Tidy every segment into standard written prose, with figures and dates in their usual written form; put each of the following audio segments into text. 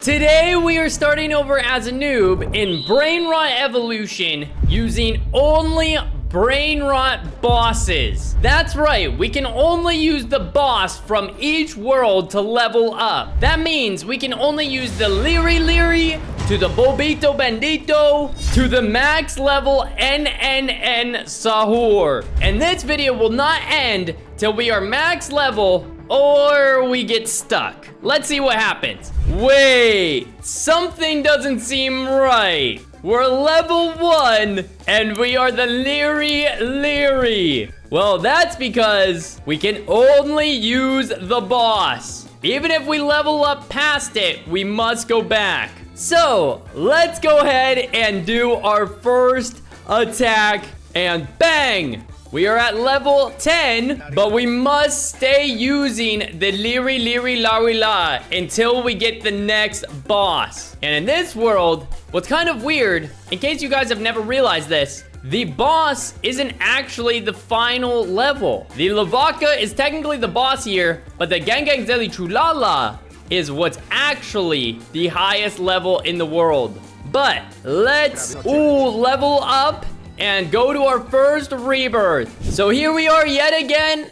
Today we are starting over as a noob in BRAINROT evolution using only BRAINROT bosses. That's right, we can only use the boss from each world to level up. That means we can only use the Liri to the Bobito Bandito to the max level NNN Sahor. And this video will not end till we are max level or we get stuck. Let's see what happens. Wait, something doesn't seem right. We're level 1 and we are the Liri. Well, that's because we can only use the boss. Even if we level up past it, we must go back. So, let's go ahead and do our first attack and bang! We are at level 10, but we must stay using the Liri La until we get the next boss. And in this world, what's kind of weird, in case you guys have never realized this, the boss isn't actually the final level. The Lavaca is technically the boss here, but the Gorgonzilla Tralala is what's actually the highest level in the world. But let's level up and go to our first rebirth. So here we are yet again.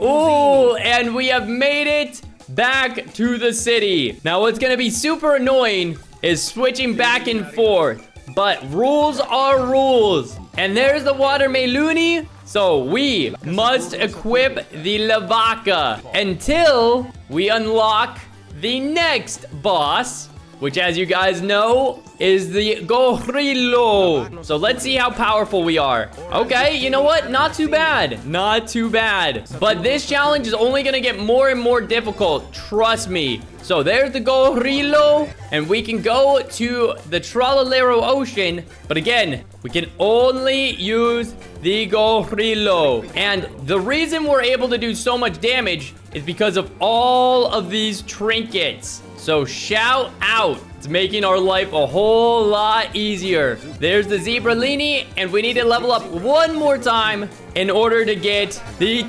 Ooh, and we have made it back to the city. Now what's gonna be super annoying is switching back and forth. But rules are rules. And there's the watermeloni. So we must equip the Lavaca until we unlock the next boss, which, as you guys know, is the Gorgonzilla. So let's see how powerful we are. Okay, you know what? Not too bad. Not too bad. But this challenge is only gonna get more and more difficult. Trust me. So there's the Gorgonzilla, and we can go to the Tralalero Ocean. But again, we can only use the Gorgonzilla. And the reason we're able to do so much damage is because of all of these trinkets. So shout out. It's making our life a whole lot easier. There's the Zebralini, and we need to level up one more time in order to get the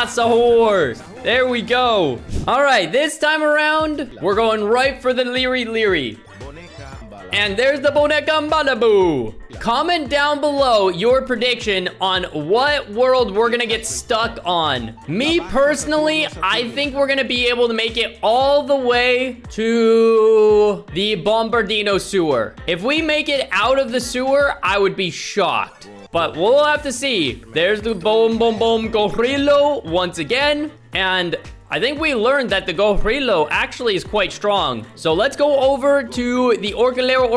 Sahor. There we go. All right, this time around, we're going right for the Liri. And there's the Boneca Balibu. Comment down below your prediction on what world we're gonna get stuck on. Me personally, I think we're gonna be able to make it all the way to the Bombardino sewer. If we make it out of the sewer, I would be shocked. But we'll have to see. There's the Gorgonzilla once again. And I think we learned that the Gorgonzilla actually is quite strong. So let's go over to the Orcalero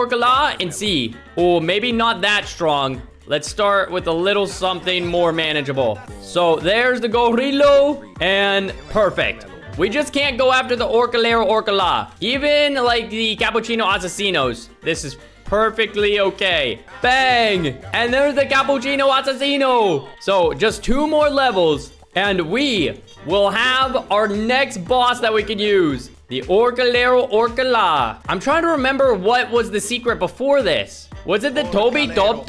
and see. Oh, maybe not that strong. Let's start with a little something more manageable. So there's the Gorgonzilla, and perfect. We just can't go after the Orcalero. Even like the Cappuccino Assassinos. This is perfectly okay. Bang! And there's the Cappuccino Assassino. So just 2 more levels, and we will have our next boss that we can use. The Orcalero. I'm trying to remember what was the secret before this. Was it the Toby Dub?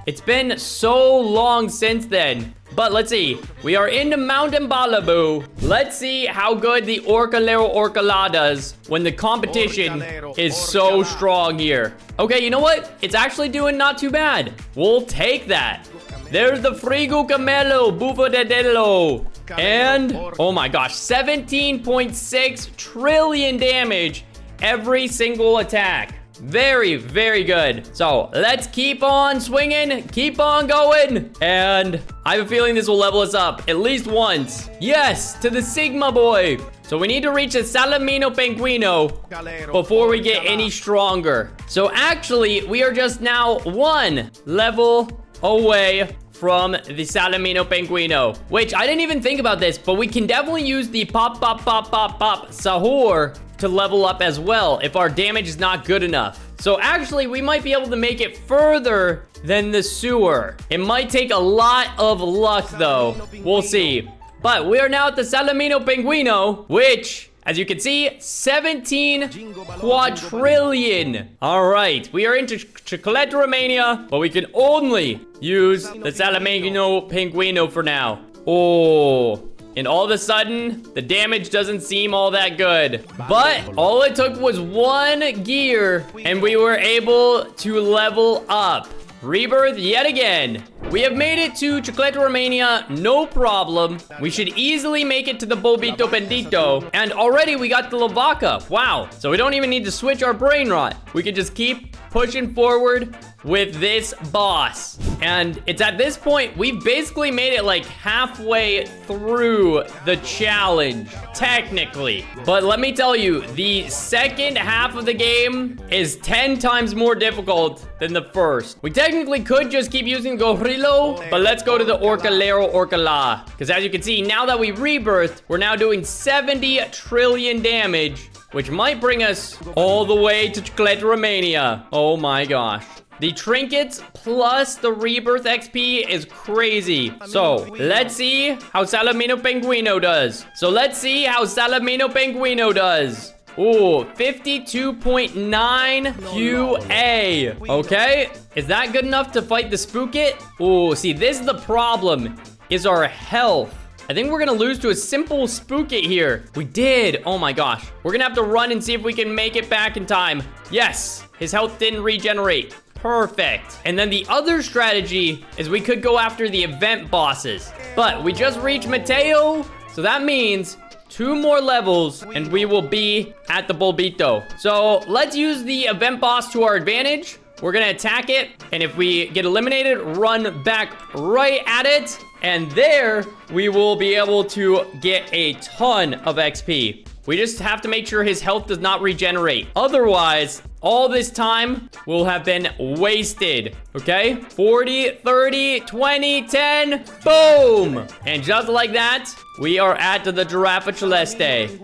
It's been so long since then. But let's see. We are in the Mountain Balibu. Let's see how good the Orcalero does when the competition is so strong here. Okay, you know what? It's actually doing not too bad. We'll take that. There's the Frigo Camelo Bufadello. And, oh my gosh, 17.6 trillion damage every single attack. Very, very good. So let's keep on swinging, keep on going. And I have a feeling this will level us up at least once. Yes, to the Sigma boy. So we need to reach the Salamino Penguino before we get any stronger. So actually, we are just now 1 level away from the Salamino Penguino, which I didn't even think about this, but we can definitely use the pop Sahor to level up as well if our damage is not good enough. So actually, we might be able to make it further than the sewer. It might take a lot of luck though. We'll see. But we are now at the Salamino Penguino, which, as you can see, 17 quadrillion. All right, we are into Chicleteiramania, but we can only use the Salamino Penguino for now. Oh, and all of a sudden, the damage doesn't seem all that good. But all it took was one gear, and we were able to level up. Rebirth yet again. We have made it to Chicleteiramania, no problem. We should easily make it to the Bobito Bendito. And already we got the Lavaca. Wow. So we don't even need to switch our Brainrot. We could just keep pushing forward with this boss. And it's at this point, we've basically made it like halfway through the challenge, technically. But let me tell you, the second half of the game is 10 times more difficult than the first. We technically could just keep using Gorrillo, but let's go to the Orcalero Orcala. Because as you can see, now that we rebirthed, we're now doing 70 trillion damage, which might bring us all the way to Chicleteiramania. Oh my gosh. The trinkets plus the rebirth XP is crazy. So, let's see how Salamino Penguino does. Ooh, 52.9 QA. Okay, is that good enough to fight the Spookit? Ooh, see, this is the problem, is our health. I think we're gonna lose to a simple Spookit here. We did. Oh my gosh. We're gonna have to run and see if we can make it back in time. Yes, his health didn't regenerate. Perfect. And then the other strategy is we could go after the event bosses. But we just reached Matteo, so that means 2 more levels and we will be at the Bulbito. So let's use the event boss to our advantage. We're gonna attack it, and if we get eliminated, run back right at it, and there we will be able to get a ton of XP. We just have to make sure his health does not regenerate. Otherwise, all this time will have been wasted. Okay? 40, 30, 20, 10, boom! And just like that, we are at the Giraffa Celeste.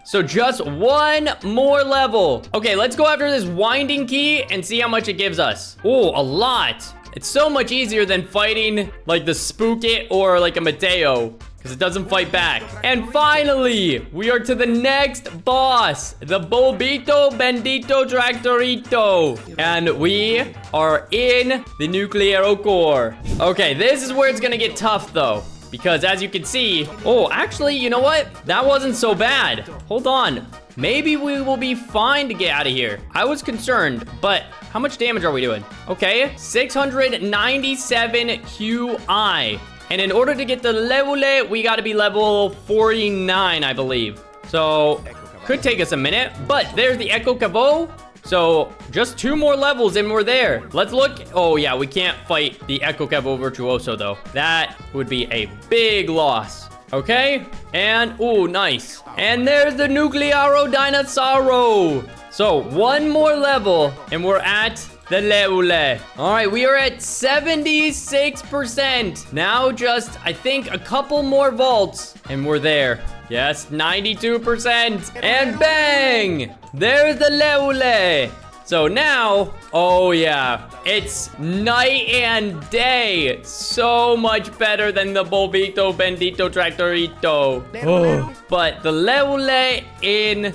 So just 1 more level. Okay, let's go after this winding key and see how much it gives us. Oh, a lot. It's so much easier than fighting like the Spookit or like a Matteo, because it doesn't fight back. And finally, we are to the next boss, the Bulbito Bendito Tractorito. And we are in the Nuclearo Core. Okay, this is where it's gonna get tough though, because as you can see, oh, actually, you know what? That wasn't so bad. Hold on. Maybe we will be fine to get out of here. I was concerned, but how much damage are we doing? Okay, 697 QI. And in order to get the Levule, we gotta be level 49, I believe. So, could take us a minute, but there's the Echo Cavo. So, just 2 more levels and we're there. Let's look. Oh yeah, we can't fight the Echo Cavo Virtuoso though. That would be a big loss. Okay, and, ooh, nice. And there's the Nuclearo Dinosauro. So, 1 more level and we're at the Leule. All right, we are at 76%. Now just, I think, a couple more vaults and we're there. Yes, 92%. And bang! There's the Leule. So now, oh yeah, it's night and day. So much better than the Bulbito Bendito Tractorito. Oh, but the Leule in,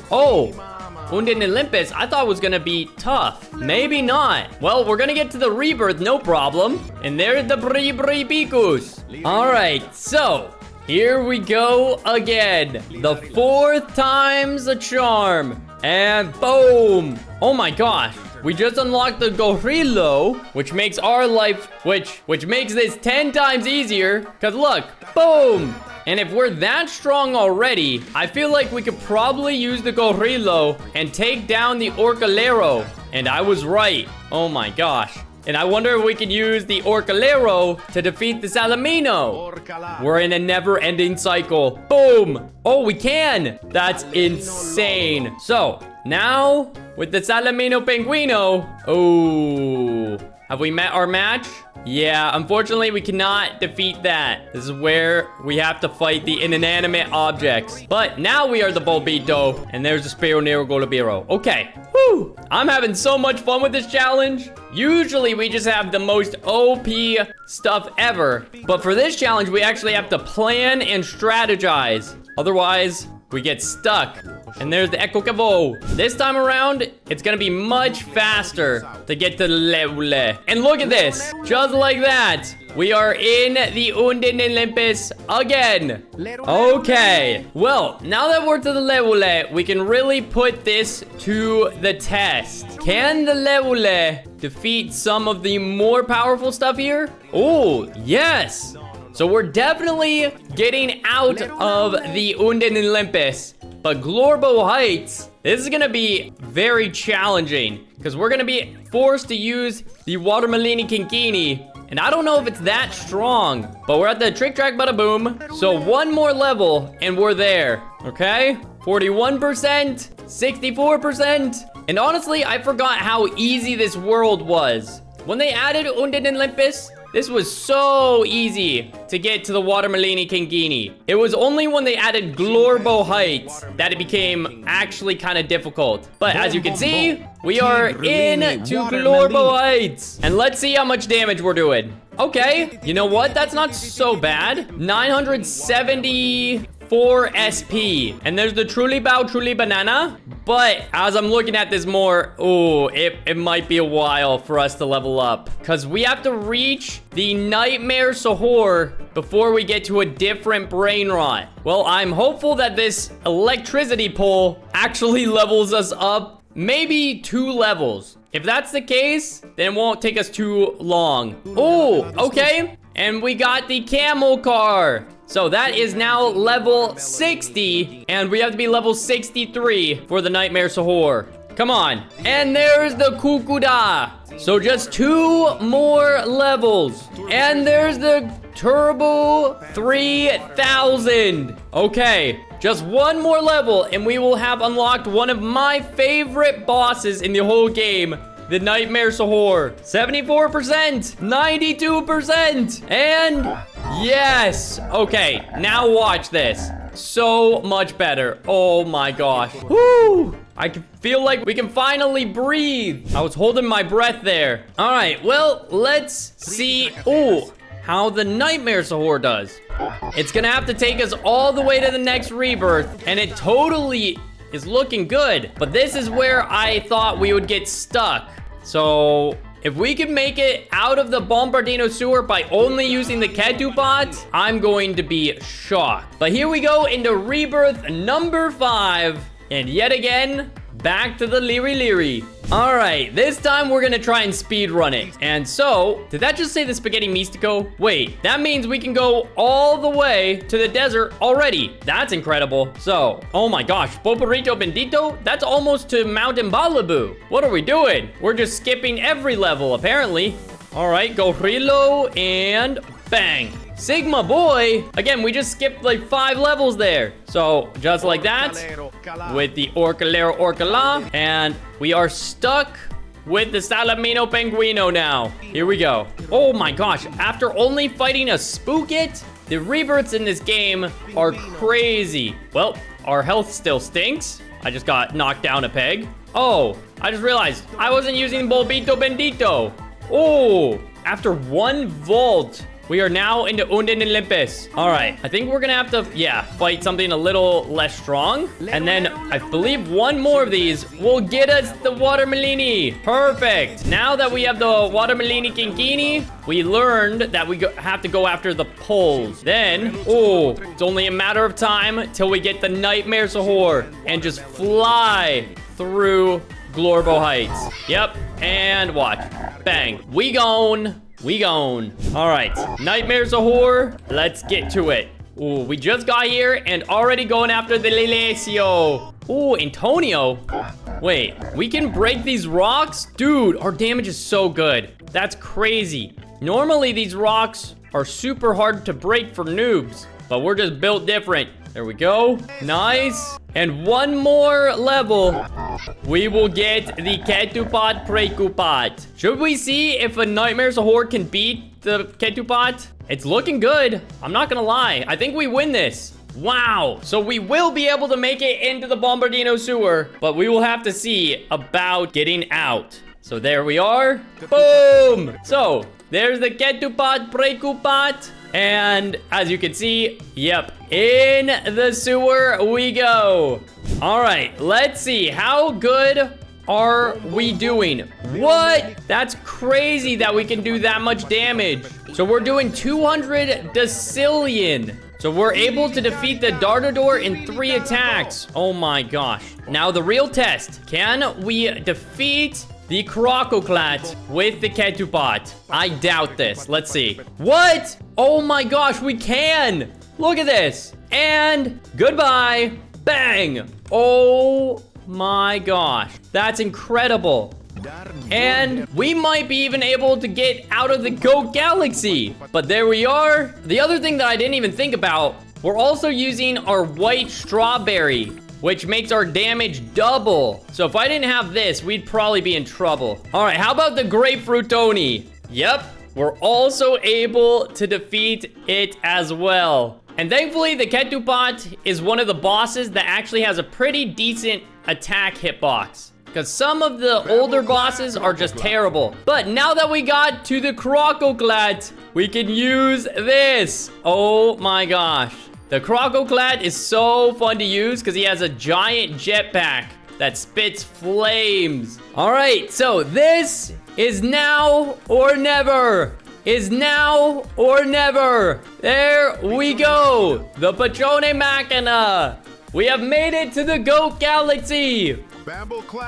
Undin Olympus, I thought was gonna be tough. Maybe not. Well, we're gonna get to the rebirth, no problem. And there's the Bri Picus. All right, so here we go again. The 4th time's a charm. And boom. Oh my gosh. We just unlocked the Gorrillo, which makes our life, which makes this 10 times easier. Cause look, boom. And if we're that strong already, I feel like we could probably use the Gorrillo and take down the Orcalero. And I was right. Oh my gosh. And I wonder if we could use the Orcalero to defeat the Salamino. We're in a never-ending cycle. Boom. Oh, we can. That's insane. So, now, with the Salamino Penguino. Oh, have we met our match? Yeah, unfortunately, we cannot defeat that. This is where we have to fight the inanimate objects. But now we are the Bulbito, and there's the Spiro Nero Golabiro. Okay, whew. I'm having so much fun with this challenge. Usually, we just have the most OP stuff ever. But for this challenge, we actually have to plan and strategize. Otherwise, we get stuck. And there's the Echo Cavo. This time around, it's gonna be much faster to get to the Leule. And look at this. Just like that, We are in the Unden Olympus again. Okay. Well, now that we're to the Levule, we can really put this to the test. Can the Levule defeat some of the more powerful stuff here? Oh, yes. So we're definitely getting out of the Unden Olympus. But Glorbo Heights, this is gonna be very challenging because we're gonna be forced to use the Watermelini Kinkini. And I don't know if it's that strong, but we're at the Trick Track Bada Boom. So one more level and we're there, okay? 41%, 64%. And honestly, I forgot how easy this world was. When they added Unden Olympus, this was so easy to get to the Watermelini Kinkini. It was only when they added Glorbo Heights that it became actually kind of difficult. But as you can see, we are into Glorbo Heights. And let's see how much damage we're doing. Okay, you know what? That's not so bad. 974 SP. And there's the Truly Bao Truly Banana. But as I'm looking at this more, oh, it might be a while for us to level up. Because we have to reach the Nightmare Sahor before we get to a different Brainrot. Well, I'm hopeful that this electricity pole actually levels us up maybe 2 levels. If that's the case, then it won't take us too long. Oh, okay. And we got the camel car. So that is now level 60. And we have to be level 63 for the Nightmare Sahor. Come on. And there's the Kukuda. So just 2 more levels. And there's the Turbo 3000. Okay. Just 1 more level and we will have unlocked one of my favorite bosses in the whole game. The Nightmare Sahor. 74%, 92%, and yes. Okay, now watch this. So much better. Oh my gosh. Woo! I can feel like we can finally breathe. I was holding my breath there. All right, well, let's see. Oh, how the Nightmare Sahor does. It's gonna have to take us all the way to the next Rebirth, and it totally is looking good. But this is where I thought we would get stuck. So if we can make it out of the Bombardino sewer by only using the Ketupot, I'm going to be shocked. But here we go into Rebirth number 5. And yet again, back to the Leery Leery. All right, this time we're gonna try and speed run it. And so, did that just say the Spaghetti Mystico? Wait, that means we can go all the way to the desert already. That's incredible. So, oh my gosh, Poporito Bendito? That's almost to Mountain Balibu. What are we doing? We're just skipping every level, apparently. All right, go Rilo and bang. Sigma boy. Again, we just skipped like 5 levels there. So just like that with the Orcalero Orcala. And we are stuck with the Salamino Penguino now. Here we go. Oh my gosh. After only fighting a Spookit, the rebirths in this game are crazy. Well, our health still stinks. I just got knocked down a peg. Oh, I just realized I wasn't using Bulbito Bendito. Oh, after 1 volt, we are now into Unden Olympus. All right, I think we're gonna have to, fight something a little less strong. And then I believe 1 more of these will get us the Watermelini. Perfect. Now that we have the Watermelini Kinkini, we learned that we have to go after the poles. Then, oh, it's only a matter of time till we get the Nightmare Sahor and just fly through Glorbo Heights. Yep, and watch. Bang. We gone. We gone. All right, Nightmare Sahor. Let's get to it. Ooh, we just got here and already going after the Lelesio. Ooh, Antonio. Wait, we can break these rocks? Dude, our damage is so good. That's crazy. Normally, these rocks are super hard to break for noobs, but we're just built different. There we go. Nice. And 1 more level. We will get the Ketupot Prekupot. Should we see if a Nightmare Sahor can beat the Ketupot? It's looking good. I'm not gonna lie. I think we win this. Wow. So we will be able to make it into the Bombardino sewer, but we will have to see about getting out. So there we are. Boom. So there's the Ketupot Prekupot. And as you can see, yep, in the sewer we go. All right, let's see. How good are we doing? What? That's crazy that we can do that much damage. So we're doing 200 decillion. So we're able to defeat the Dartador in 3 attacks. Oh my gosh. Now the real test. Can we defeat the Croccoat with the Ketupot? I doubt this. Let's see. What? Oh my gosh, we can. Look at this. And goodbye. Bang. Oh my gosh. That's incredible. And we might be even able to get out of the Goat Galaxy. But there we are. The other thing that I didn't even think about, we're also using our white strawberry, which makes our damage double. So if I didn't have this, we'd probably be in trouble. All right, how about the grapefruit Tony? Yep, we're also able to defeat it as well. And thankfully, the Ketupot is one of the bosses that actually has a pretty decent attack hitbox. Because some of the older bosses are just terrible. But now that we got to the Croccoat, we can use this. Oh my gosh. The Croccoat is so fun to use because he has a giant jetpack that spits flames. All right, so this is now or never. Is now or never. There we go. The Patrone Machina. We have made it to the Goat Galaxy.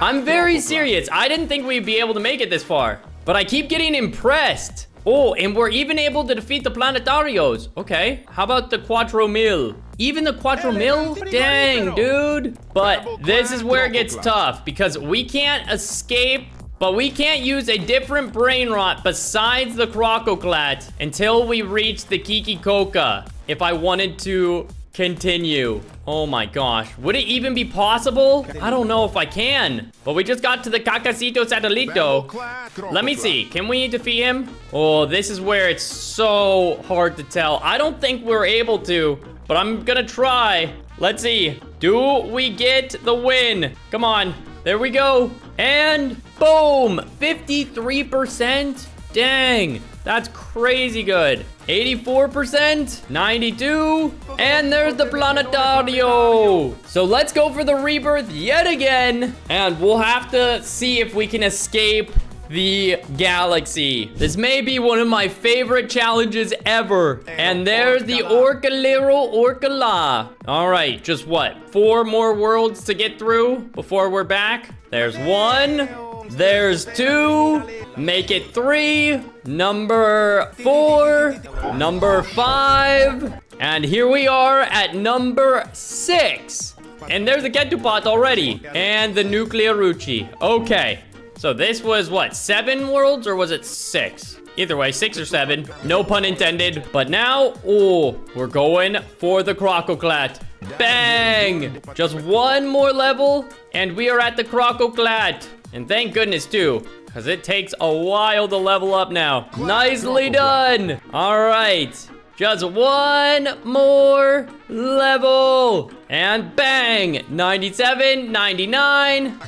I'm very serious. I didn't think we'd be able to make it this far, but I keep getting impressed. Oh, and we're even able to defeat the Planetarios. Okay, how about the Quattro Mil? Even the Quattro Mil? Dang, dude. But this is where it gets tough because we can't escape, but we can't use a different Brainrot besides the Croccoat until we reach the Kikikoka. If I wanted to continue. Oh my gosh. Would it even be possible? I don't know if I can. But we just got to the Cacacito Satellito. Let me see. Can we defeat him? Oh, this is where it's so hard to tell. I don't think we're able to, but I'm gonna try. Let's see. Do we get the win? Come on. There we go. And boom. 53%. Dang. That's crazy good. 84%, 92, and there's the Planetario. So let's go for the Rebirth yet again, and we'll have to see if we can escape the galaxy. This may be one of my favorite challenges ever. And there's the Orcalero Orcala. All right, just what? 4 more worlds to get through before we're back. There's 1. There's 2. Make it 3. Number 4. Number 5. And here we are at number 6. And there's the Ketupot already. And the Nuclearucci. Okay. So this was what? 7 worlds or was it 6? Either way, 6 or 7. No pun intended. But now, oh, we're going for the Croccoat. Bang! Just 1 more level and we are at the Croccoat. And thank goodness too, because it takes a while to level up now. Nicely done. All right. Just 1 more level. And bang. 97, 99,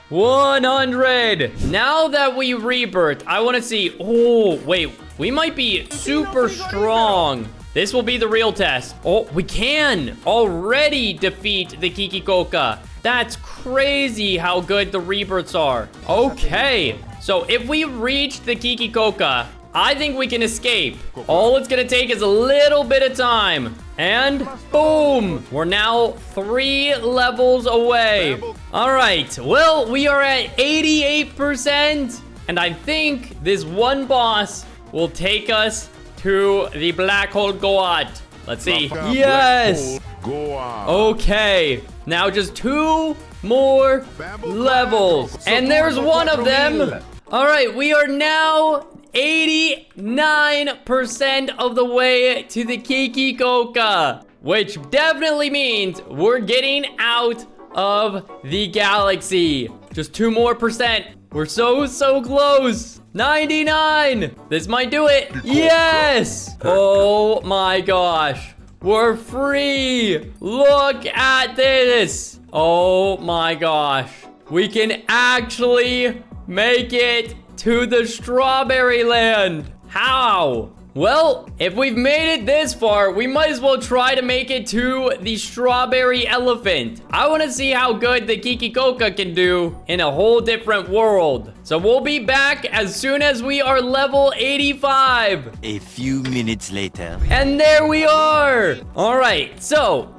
100. Now that we rebirth, I want to see. Oh, wait. We might be super strong. This will be the real test. Oh, we can already defeat the Kikikoka. That's crazy how good the rebirths are. Okay. So if we reach the Kikikoka, I think we can escape. All it's gonna take is a little bit of time. And boom, we're now 3 levels away. All right, well, we are at 88%. And I think this one boss will take us to the Black Hole Goat. Let's see. Yes. Okay. Now just 2 more levels. And there's one of them. All right, we are now 89% of the way to the Kikikoka, which definitely means we're getting out of the galaxy. Just 2 more percent. We're so close. 99. This might do it. Yes. Oh my gosh. We're free. Look at this. Oh my gosh. We can actually make it to the Strawberry Land. How? Well, if we've made it this far, we might as well try to make it to the strawberry elephant. I want to see how good the Kikikoka can do in a whole different world. So we'll be back as soon as we are level 85. A few minutes later. And there we are. All right, so,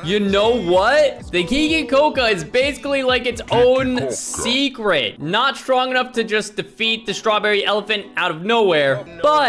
you know what? The Kikikoka is basically like its own secret. Not strong enough to just defeat the strawberry elephant out of nowhere, but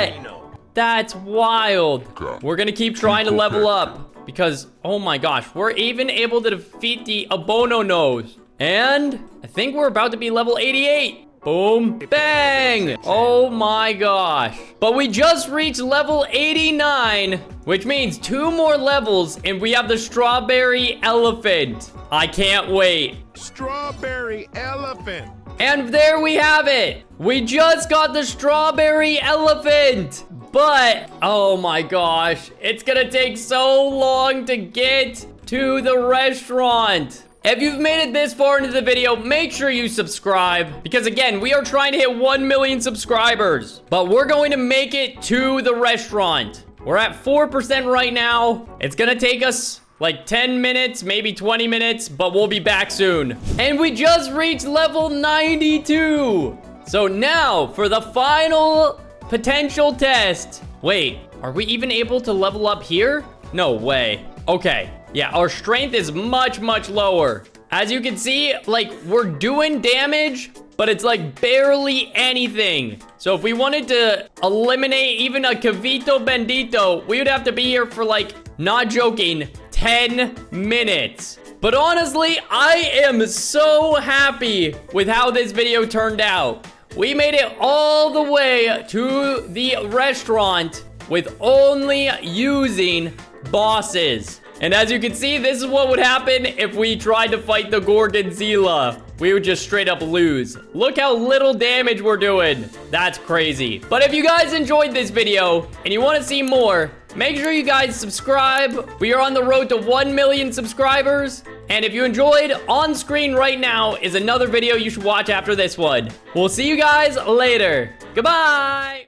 that's wild. We're gonna keep trying to level up because, oh my gosh, we're even able to defeat the Abono nose. And I think we're about to be level 88. Boom, bang. Oh my gosh. But we just reached level 89, which means 2 more levels and we have the strawberry elephant. I can't wait. Strawberry elephant. And there we have it. We just got the strawberry elephant. But, oh my gosh, it's gonna take so long to get to the restaurant. If you've made it this far into the video, make sure you subscribe. Because again, we are trying to hit 1 million subscribers. But we're going to make it to the restaurant. We're at 4% right now. It's gonna take us like 10 minutes, maybe 20 minutes, but we'll be back soon. And we just reached level 92. So now for the final potential test. Wait, are we even able to level up here? No way. Okay, yeah, our strength is much, much lower. As you can see, like, we're doing damage, but it's like barely anything. So if we wanted to eliminate even a Cavito Bendito, we would have to be here for like, not joking, 10 minutes. But honestly, I am so happy with how this video turned out. We made it all the way to the restaurant with only using bosses. And as you can see, this is what would happen if we tried to fight the Gorgonzilla. We would just straight up lose. Look how little damage we're doing. That's crazy. But if you guys enjoyed this video and you want to see more, make sure you guys subscribe. We are on the road to 1 million subscribers. And if you enjoyed, on screen right now is another video you should watch after this one. We'll see you guys later. Goodbye.